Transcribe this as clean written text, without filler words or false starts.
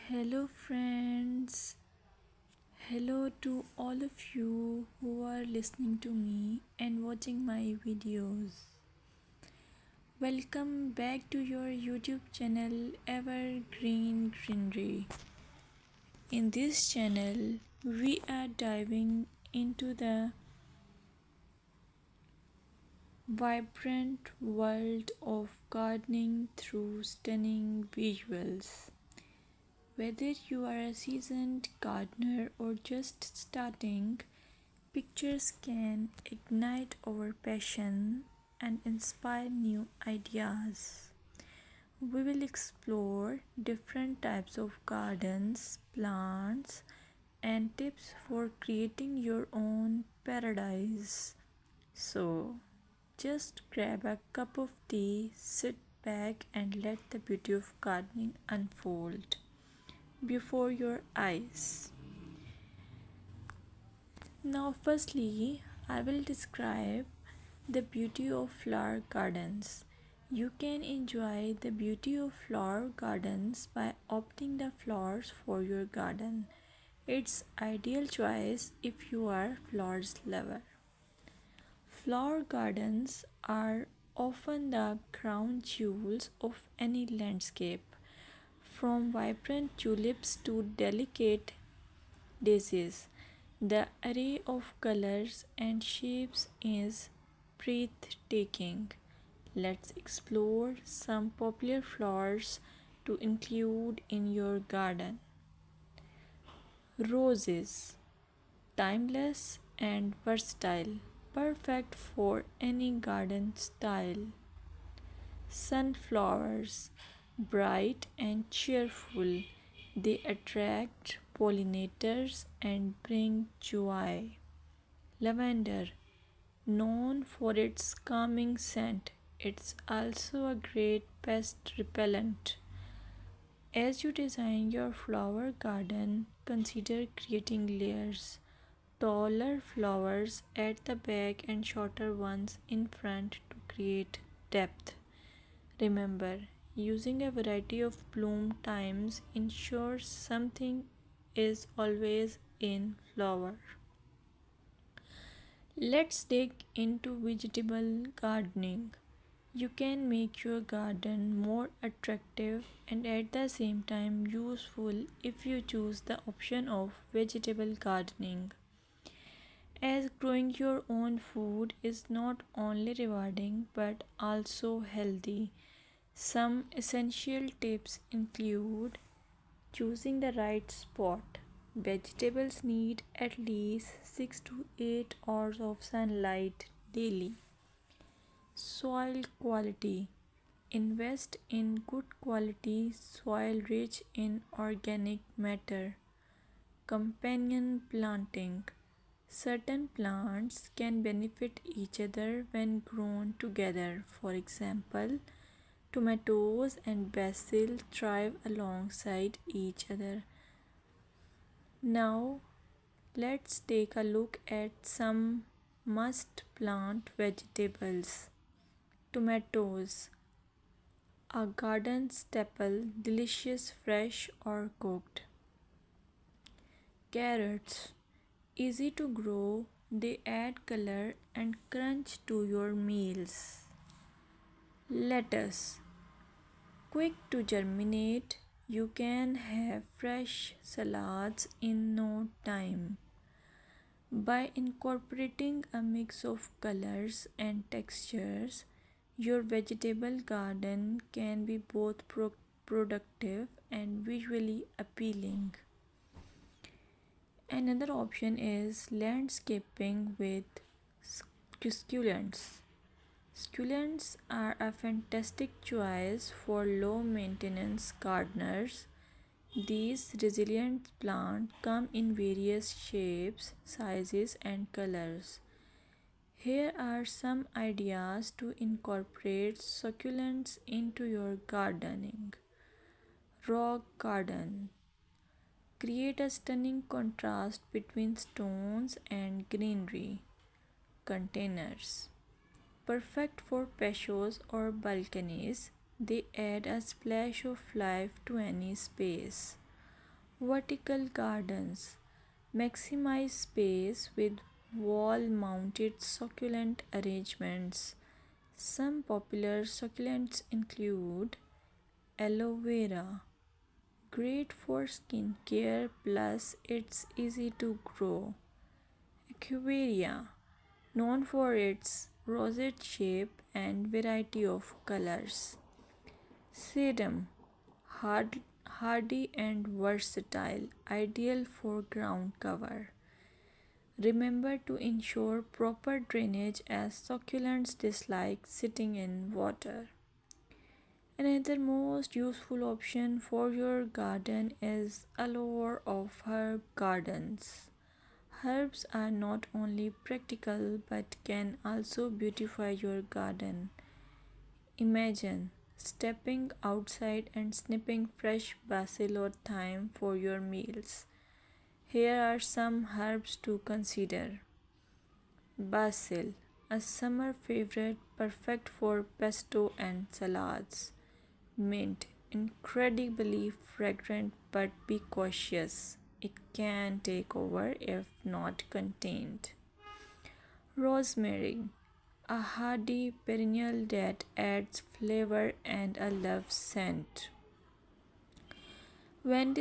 Hello, friends. Hello to all of you who are listening to me and watching my videos. Welcome back to your YouTube channel Evergreen Greenery. In this channel, we are diving into the vibrant world of gardening through stunning visuals. Whether you are a seasoned gardener or just starting, pictures can ignite our passion and inspire new ideas. We will explore different types of gardens, plants, and tips for creating your own paradise. So, just grab a cup of tea, sit back, and let the beauty of gardening unfold before your eyes. Now, firstly, I will describe the beauty of flower gardens. You can enjoy the beauty of flower gardens by opting the flowers for your garden. It's ideal choice if you are flowers lover. Flower gardens are often the crown jewels of any landscape, from vibrant tulips to delicate daisies. The array of colors and shapes is breathtaking. Let's explore some popular flowers to include in your garden. Roses, timeless and versatile, perfect for any garden style. Sunflowers, bright and cheerful, they attract pollinators and bring joy. Lavender, known for its calming scent, it's also a great pest repellent. As you design your flower garden, consider creating layers. Taller flowers at the back and shorter ones in front to create depth. Remember, using a variety of bloom times ensures something is always in flower. Let's dig into vegetable gardening. You can make your garden more attractive and at the same time useful if you choose the option of vegetable gardening. As growing your own food is not only rewarding but also healthy. Some essential tips include choosing the right spot. Vegetables need at least 6 to 8 hours of sunlight daily. Soil quality. Invest in good quality soil rich in organic matter. Companion planting. Certain plants can benefit each other when grown together. For example, tomatoes and basil thrive alongside each other. Now, let's take a look at some must plant vegetables. Tomatoes, a garden staple, delicious fresh or cooked. Carrots, easy to grow, they add color and crunch to your meals. Lettuce, quick to germinate, you can have fresh salads in no time. By incorporating a mix of colors and textures, your vegetable garden can be both productive and visually appealing. Another option is landscaping with succulents. Succulents are a fantastic choice for low maintenance gardeners. These resilient plants come in various shapes, sizes, and colors. Here are some ideas to incorporate succulents into your gardening. Rock garden. Create a stunning contrast between stones and greenery. Containers. Perfect for patios or balconies, they add a splash of life to any space. Vertical gardens maximize space with wall mounted succulent arrangements. Some popular succulents include aloe vera, great for skin care plus it's easy to grow. Equivarium, known for its rosette shape and variety of colors. Sedum, hardy and versatile, ideal for ground cover. Remember to ensure proper drainage as succulents dislike sitting in water. Another most useful option for your garden is allure of herb gardens. Herbs are not only practical but can also beautify your garden. Imagine stepping outside and snipping fresh basil or thyme for your meals. Here are some herbs to consider. Basil, a summer favorite perfect for pesto and salads. Mint, incredibly fragrant but be cautious. It can take over if not contained. Rosemary, a hardy perennial that adds flavor and a love scent. When